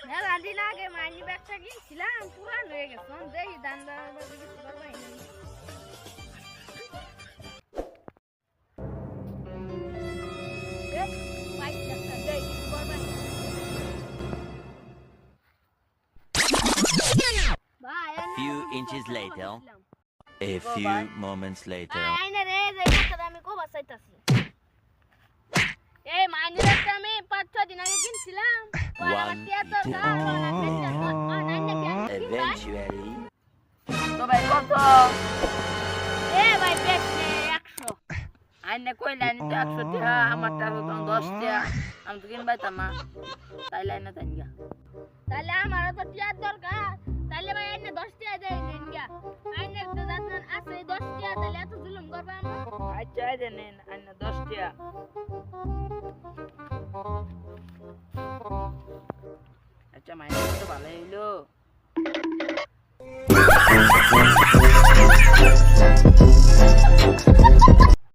মেলা দিন আগে মাইনি ব্যাগটা কিনছিলাম পুরান হয়ে গেছে দেখি দান Few inches later. A few moments later. আমি কো বাসাইতাছি এই মাইনি ব্যাগটা আমি 5-6 দিন আগে কিনছিলাম Eventually. তো ভাই কত এ ভাই বেশি 100 আইনে কইলা নি তো 100 টাকা আমার টাকা তো 10 টাকা আমি তো কিনবাইতাম না তাইলে আইনা তাই গা তাহলে আমারও তো টিয়ার দরকার তাহলে ভাই আইনে 10 টাকা দেই নিন গা আইনে তো যাচ্ছেন আছে 10 টাকা তাহলে এত জুলুম করবে আমরা আচ্ছা আইনে নেন আইনা 10 টাকা আচ্ছা মাইনে তো ভালো হইলো